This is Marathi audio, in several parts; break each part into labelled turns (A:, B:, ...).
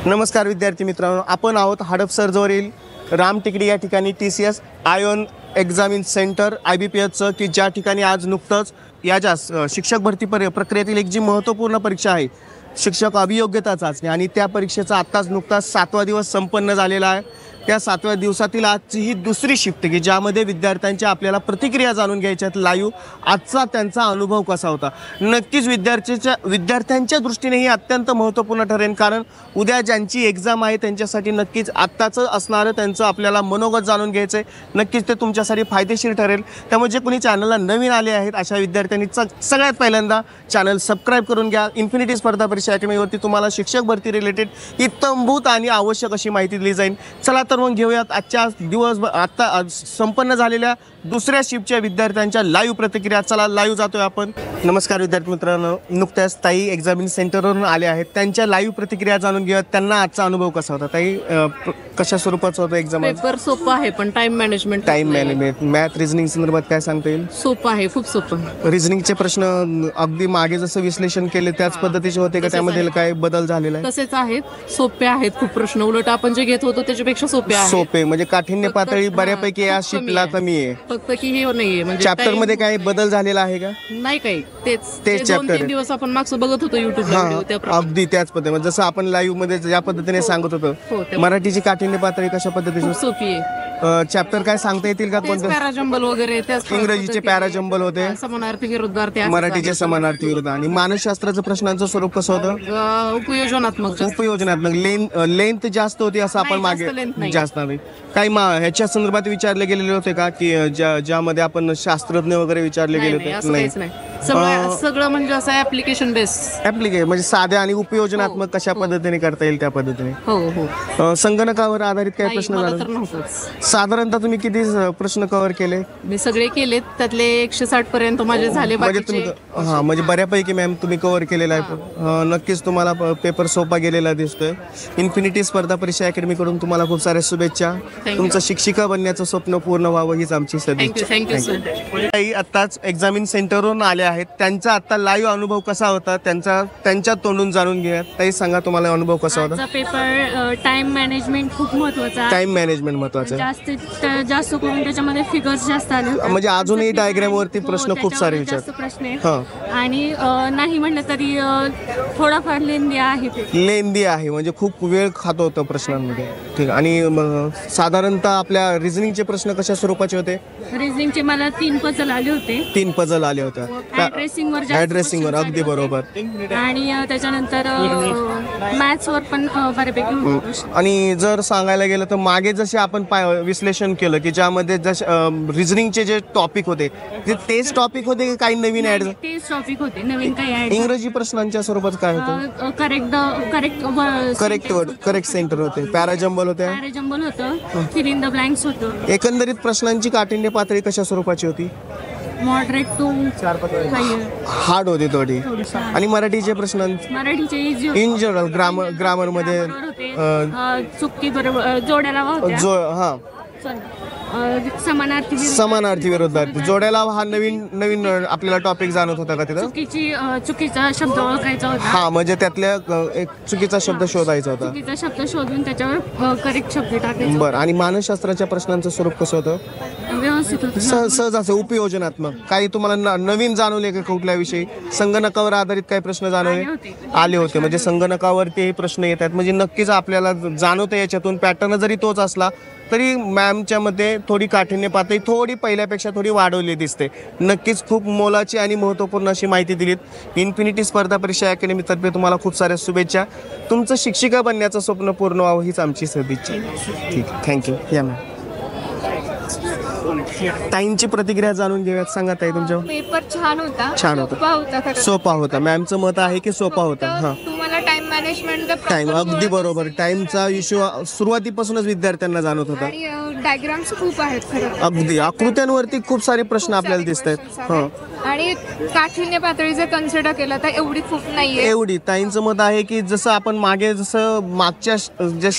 A: नमस्कार विद्यार्थी मित्रांनो, आपण आहोत हडपसरजवळील राम टेकडी या ठिकाणी TCS आयॉन एक्झामिन सेंटर IBPSचं की ज्या ठिकाणी आज नुकतंच या ज्या शिक्षक भरती प्रक्रियेतील एक जी महत्त्वपूर्ण परीक्षा आहे शिक्षक अभियोग्यता चाचणी आणि त्या परीक्षेचा आत्ताच नुकताच 7वा दिवस संपन्न झालेला आहे। त्या 7व्या दिवसातील आजची ही दुसरी शिफ्ट की ज्यामध्ये विद्यार्थ्यांच्या आपल्याला प्रतिक्रिया जाणून घ्यायच्या आहेत लाईव्ह। आजचा त्यांचा अनुभव कसा होता नक्कीच विद्यार्थ्यांच्या दृष्टीने ही अत्यंत महत्त्वपूर्ण ठरेल, कारण उद्या ज्यांची एक्झाम आहे त्यांच्यासाठी नक्कीच आत्ताचं असणारं त्यांचं आपल्याला मनोगत जाणून घ्यायचं आहे। नक्कीच ते तुमच्यासाठी फायदेशीर ठरेल। त्यामुळे जे कोणी चॅनलला नवीन आले आहेत अशा विद्यार्थ्यांनी सगळ्यात पहिल्यांदा चॅनल सबस्क्राईब करून घ्या। इन्फिनिटी स्पर्धा परीक्षा अकॅडमीवरती तुम्हाला शिक्षक भरती रिलेटेड इत्थंभूत आणि आवश्यक अशी माहिती दिली जाईल। चला तर मग घेऊयात आजच्या आता संपन्न झालेल्या दुसऱ्या शिफ्टच्या विद्यार्थ्यांच्या लाईव्ह प्रतिक्रिया। चला लाईव्ह जातोय आपण। नमस्कार विद्यार्थी मित्रांनो, नुकत्याच ताई एक्झामिन सेंटरवरून आले आहेत, त्यांच्या लाईव्ह प्रतिक्रिया जाणून घेऊयात। त्यांना आजचा अनुभव कसा होता ताई? कशा स्वरूपाचा होता एक्झाम?
B: पेपर सोपा आहे पण टाइम मॅनेजमेंट
A: मॅथ रिझनिंग संदर्भात काय सांगता येईल?
B: सोपा आहे, खूप सोपं।
A: रिझनिंगचे प्रश्न अगदी मागे जसं विश्लेषण केले त्याच पद्धतीचे होते का? त्यामध्ये काय बदल झालेला आहे?
B: तसेच आहेत, सोपे आहेत खूप प्रश्न। उलट आपण जे घेत होतो त्याच्यापेक्षा सोपे आहेत।
A: सोपे म्हणजे काठिण्य पातळी बऱ्यापैकी या शिफ्टला कमी आहे,
B: फक्त की हे नाहीये म्हणजे
A: चॅप्टर मध्ये काय बदल झालेला आहे का?
B: नाही काही, तेच
A: चॅप्टर
B: 2-3 दिवस आपण मागचं बघत होतो युट्यूबला
A: अगदी त्याच पद्धतीने जसं आपण लाईव्ह मध्ये ज्या पद्धतीने सांगत होतो। मराठीची काठिण्य पातळी कशा पद्धतीची?
B: सोपी आहे।
A: चॅप्टर काय सांगता येतील का? कोणते?
B: पॅराजंबल वगैरे,
A: इंग्रजीचे पॅराजंबल होते,
B: समानार्थी विरुद्धार्थी,
A: मराठीचे समानार्थी विरुद्ध। आणि मानसशास्त्राचं प्रश्नांचं स्वरूप कसं होतं? उपयोजनात्मक लेंथ जास्त होती असं आपण मागे जास्त नाही काही ह्याच्या संदर्भात विचारले गेलेले होते का की ज्यामध्ये आपण शास्त्रज्ञ वगैरे विचारले गेले होते?
B: नाही, सगळं म्हणजे असं ऍप्लिकेशन
A: म्हणजे साध्या आणि उपयोजनात्मक कशा पद्धतीने करता येईल त्या पद्धतीने।
B: हो
A: संगणकावर आधारित काही प्रश्न झाले? साधारणतः तुम्ही किती प्रश्न कव्हर केले?
B: मी सगळे केलेत, त्यातले 160 पर्यंत माझे झाले।
A: म्हणजे बऱ्यापैकी मॅम तुम्ही कव्हर केलेला आहे। नक्कीच तुम्हाला पेपर सोपा गेलेला दिसतोय। इन्फिनिटी स्पर्धा परीक्षा अकॅडमी कडून तुम्हाला खूप साऱ्या शुभेच्छा। तुमचं शिक्षिका बनण्याचं स्वप्न पूर्ण व्हावं हीच आमची सदिच्छा।
B: Thank you sir.
A: आत्ताच एक्झामिन सेंटरवरून आले आहेत, त्यांचा आता लाईव्ह अनुभव कसा होता त्यांच्या तोंडून जाणून घ्या। ताई सांगा, तुम्हाला अनुभव कसा होता?
C: पेपर टाइम मॅनेजमेंट खूप महत्त्वाचा आहे।
A: टाइम मॅनेजमेंट महत्त्वाचं आहे,
C: जास्त करून त्याच्यामध्ये फिगर्स जास्त आले,
A: म्हणजे अजूनही डायग्राम वरती प्रश्न खूप सारे
C: प्रश्न आहेत आणि नाही म्हणलं तरी थोडाफार लेंदी आहे म्हणजे खूप वेळ खातो होतं प्रश्नांमध्ये। ठीक आहे। आणि साधारणतः आपल्या रिझनिंगचे प्रश्न कशा स्वरूपाचे होते? रिझनिंगचे मला 3 पजल आले होते।
A: 3 पजल आले होते ॲड्रेसिंगवर अगदी बरोबर।
C: आणि त्याच्यानंतर मॅथ्सवर पण बऱ्यापैकी।
A: आणि जर सांगायला गेलं तर मागे जसे आपण विश्लेषण केलं की ज्यामध्ये रिझनिंगचे जे टॉपिक होते तेच टॉपिक होते की काही नवीन ऍड?
C: तेच टॉपिक होते, नवीन काही ऍड।
A: इंग्रजी प्रश्नांच्या स्वरूपात काय होतं? करेक्ट सेंटर होते, पॅराजंबल होते,
C: फिल इन द ब्लँक्स होतं।
A: एकंदरीत प्रश्नांची काठिण्य पातळी कशा स्वरूपाची होती?
C: मॉडरेट टू
A: हार्ड होती थोडी। आणि मराठीचे प्रश्न?
C: मराठीचे
A: इन जनरल ग्रामर मध्ये
C: चुकी बरोबर जोड्याला
A: समानार्थी विरुद्धार्थी जोड्याला हा नवीन आपल्याला टॉपिक जाणवत होता का तिथं?
C: चुकीचा शब्द ओळखायचा होता।
A: म्हणजे त्यातल्या एक चुकीचा शब्द शोधायचा होता,
C: चुकीचा शब्द शोधून त्याच्यावर करेक्ट शब्द टाकायचा।
A: बरं। आणि मानसशास्त्राच्या प्रश्नांचं स्वरूप कसं होतं?
C: व्यवस्थित होतं,
A: सहज असं उपयोजनात्मक। काही तुम्हाला नवीन जाणवले का कुठल्या विषयी? संगणकावर आधारित काही प्रश्न जाणवले? आले होते म्हणजे संगणकावरती हे प्रश्न येत आहेत, म्हणजे नक्कीच आपल्याला जाणवतं याच्यातून पॅटर्न जरी तोच असला तरी मॅमच्या मध्ये थोडी काठिण्य पातळी थोडी पहिल्यापेक्षा थोडी वाढवली दिसते। नक्कीच खूप मोलाची आणि महत्त्वपूर्ण अशी माहिती दिलीत। इन्फिनिटी स्पर्धा परीक्षा अकॅडमीतर्फे तुम्हाला खूप साऱ्या शुभेच्छा। तुमचं शिक्षिका बनण्याचं स्वप्न पूर्ण व्हावं हीच आमची सदिच्छा। ठीक, थँक्यू। या मॅम ताईंची प्रतिक्रिया जाणून घेऊयात। सांगा ताई, तुमच्या
D: पेपर छान होता,
A: सोपा होता। मॅमचं मत आहे की सोपा होता।
D: तुम्हाला टाइम मॅनेजमेंट
A: अगदी बरोबर, टाइमचा इश्यू सुरुवातीपासूनच विद्यार्थ्यांना जाणवत होता।
D: डायग्राम्स खूप आहेत खरं,
A: अगदी आकृत्यांवरती खूप सारे प्रश्न आपल्याला दिसत आहेत।
D: आणि काठिण्य पातळी जर कन्सिडर केलं तर एवढी खूप नाहीये।
A: एवढी ताईंचं मत आहे की जसं आपण मागच्या जे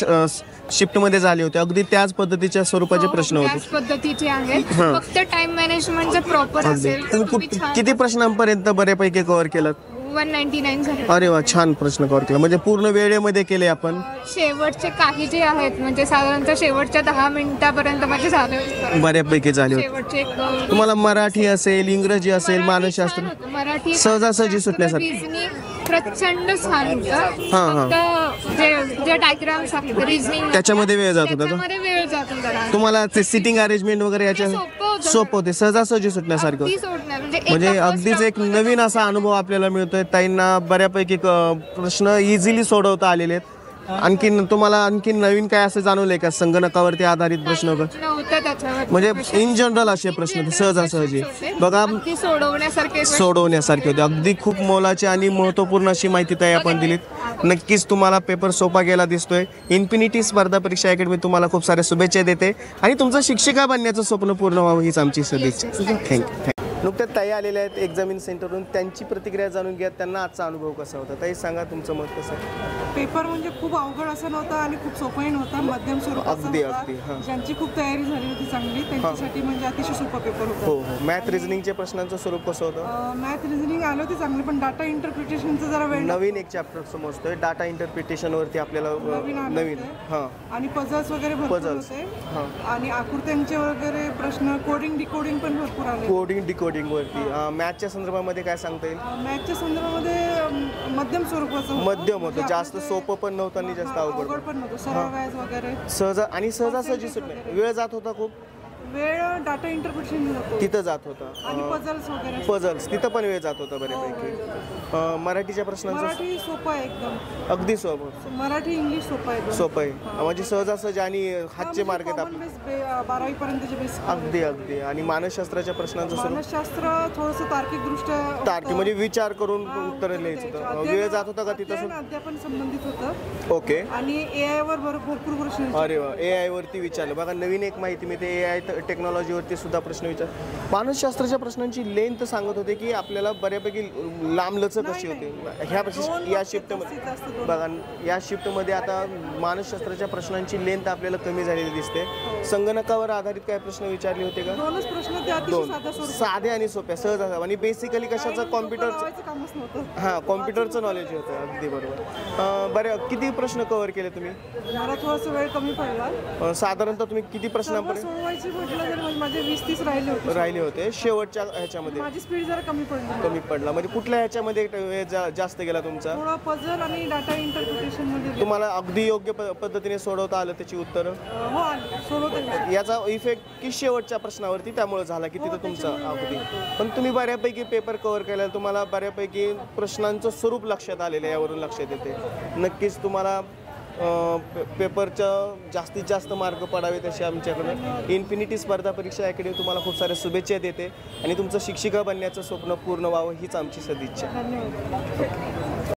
A: शिफ्ट मध्ये झाले होते अगदी त्याच पद्धतीच्या स्वरूपाचे प्रश्न होते,
D: त्याच पद्धतीचे आहेत। फक्त टाइम मॅनेजमेंट जर प्रॉपर असेल तर
A: किती प्रश्नांपर्यंत बऱ्यापैकी कव्हर केलं?
D: 199 झाले.
A: अरे वा, छान प्रश्न कव्हर केला. म्हणजे पूर्ण वेळेमध्ये केले आपण.
D: शेवटचे काही जे आहेत म्हणजे साधारणतः शेवटच्या 10 मिनिटापर्यंत माझे झाले होते.
A: बऱ्यापैकी झाले होते.
D: शेवटचे एक
A: तुम्हाला मराठी असेल, इंग्रजी असेल, मानसशास्त्र
D: मराठी
A: सहजासहजी सुटण्यासारखं.
D: रिझनिंग प्रचंड छान
A: हां, हां.
D: होतं. जे डायग्राम्स आहेत रिझनिंग
A: त्याच्यामध्ये वेळ जात होता का?
D: त्याच्यामध्ये वेळ जात होता.
A: तुम्हाला ते सिटिंग अरेंजमेंट वगैरे याच्या
D: सोपं होतं.
A: सोपं होते, सहजासहजी सुटण्यासारखं.
D: अगदी सोडणार म्हणजे
A: म्हणजे
D: एका
A: अगदीच एक
D: first
A: नवीन असा अनुभव आपल्याला मिळतोय. ताईंना बऱ्यापैकी प्रश्न इझिली सोडवता आलेले आहेत. आणखीन तुम्हाला आणखीन नवीन काय असं जाणवलंय का संगणकावरती आधारित प्रश्न वगैरे?
D: नव्हतं त्याच्यावर
A: म्हणजे इन जनरल असे प्रश्न सहजासहजी बघा
D: अगदी सोडवण्यासारखे
A: सोडवण्यासारखे होते. अगदी खूप मोलाची आणि महत्त्वपूर्ण अशी माहिती ताई आपण दिलीत. नक्कीच तुम्हाला पेपर सोपा गेला दिसतोय. इन्फिनिटी स्पर्धा परीक्षा अकॅडमी तुम्हाला खूप साऱ्या शुभेच्छा देते आणि तुमचं शिक्षिका बनण्याचं स्वप्न पूर्ण व्हावं हीच आमची शुभेच्छा. थँक्यू. नुकत्याच ताई आलेल्या आहेत एक्झामिन सेंटरवरून. त्यांची प्रतिक्रिया जाणून घ्या. त्यांना आजचा अनुभव कसा होता? ताई सांगा तुमचं मत कसं आहे?
E: पेपर म्हणजे खूप अवघड असं नव्हतं आणि खूप सोपंही नव्हता, मध्यम स्वरूपाचा
A: अगदी,
E: होता.
A: अगदी, हां.
E: ज्यांची खूप तयारी झाली होती चांगली त्यांच्यासाठी म्हणजे अतिशय सोपा पेपर होता.
A: हो हो. मॅथ रिझनिंगच्या प्रश्नांचं स्वरूप कसं होतं?
E: मॅथ रिझनिंग आलं होती चांगली, पण डाटा इंटरप्रिटेशनचं जरा वेळ
A: नवीन एक चॅप्टर समजतोय डाटा इंटरप्रिटेशनवरती आपल्याला नवीन हां
E: आणि पझल्स वगैरे भरपूर
A: Puzzles.
E: होते
A: हां.
E: आणि आकृत्यांचे वगैरे प्रश्न, कोडिंग डिकोडिंग पण भरपूर आले.
A: कोडिंग डिकोडिंगवरती मॅथच्या संदर्भामध्ये काय सांगता येईल?
E: मॅथच्या संदर्भामध्ये मध्यम स्वरूपाचं होतं.
A: मध्यम होतं,
E: म्हणजे
A: जास्त
E: आपलं ते-
A: सोपं पण नव्हतं आणि जास्त
E: हां,
A: अवघड
E: पण नव्हतं. सरळ व्याज वगैरे
A: सहजासहजी सुटणे. वेळ जात होता खूप,
E: वेळ डाटा इंटरप्रिटेशन जातो
A: तिथं जात
E: आणि
A: होता.
E: पझल्स वगैरे.
A: पझल्स तिथं पण वेळ जात होता बऱ्यापैकी. मराठीच्या प्रश्नांचं
E: मराठी सोपं आहे एकदम.
A: अगदी सोपं
E: मराठी इंग्लिश सोपं आहे एकदम.
A: सोपं आहे. म्हणजे सहजासहजी आणि हातचे मार्ग आहेत आपले.
E: 12वी पर्यंतचे बेस.
A: अगदी अगदी. आणि मानसशास्त्राच्या प्रश्नांचं स्वरूप
E: मानसशास्त्र थोडंसं तार्किकदृष्ट्या
A: तार्किक म्हणजे विचार करून उत्तर लिहायचं होतं. वेळ जात होता का तिथं?
E: अध्यापन संबंधित होतं
A: ओके.
E: आणि AI वर भरपूर प्रश्न विचारले.
A: अरे वा, AI वरती विचारलं. बघा नवीन एक माहिती मिळते. AI टेक्नॉलॉजीवरती सुद्धा प्रश्न विचार. मानसशास्त्राच्या प्रश्नांची लेंथ सांगत होते की आपल्याला बऱ्यापैकी लांबलचक कशी होते या शिफ्टमध्ये. बघा या शिफ्टमध्ये आता मानसशास्त्राच्या प्रश्नांची लेंथ आपल्याला कमी झालेली दिसते. संगणकावर आधारित काय प्रश्न विचारले होते का?
E: दोनच प्रश्न ते अतिशय साध्या स्वरूपात.
A: साध्या आणि सोप्या सहज आणि बेसिकली कशाचं कॉम्प्युटर.
E: लावायचं कामच नव्हतं.
A: हां, कॉम्प्युटरचं नॉलेज होतं. अगदी बरोबर. बरं, किती प्रश्न कव्हर केले तुम्ही?
E: मला थोडासा वेळ कमी पडला.
A: साधारणतः तुम्ही किती
E: सर्व
A: प्रश्नापर्यंत
E: सोडवायची म्हटलं तर माझे 20-30 राहिले होते.
A: शेवटच्या ह्याच्यामध्ये
E: माझी स्पीड जरा कमी पडली.
A: कमी पडला. म्हणजे कुठल्या ह्याच्यामध्ये वेळ जास्त गेला तुमचा?
E: थोडं पझल आणि डाटा इंटरप्रिटेशन मध्ये.
A: तुम्हाला अगदी योग्य पद्धतीने सोडवता आलं त्याची उत्तरं?
E: हो आली. सोडवते.
A: याचा इफेक्ट की शेवटच्या प्रश्नावरती त्यामुळे झाला की तिथं तुमचा अगदी. पण तुम्ही बऱ्यापैकी पेपर कव्हर केला. तुम्हाला बऱ्यापैकी प्रश्नांचं स्वरूप लक्षात आलेलं आहे, यावरून लक्षात येते. नक्कीच तुम्हाला पेपरच्या जास्तीत जास्त मार्क पडावेत असे आमच्याकडून इन्फिनिटी स्पर्धा परीक्षा अकॅडमी तुम्हाला खूप साऱ्या शुभेच्छा देते आणि तुमचं शिक्षिका बनण्याचं स्वप्न पूर्ण व्हावं हीच आमची सदिच्छा.
E: धन्यवाद.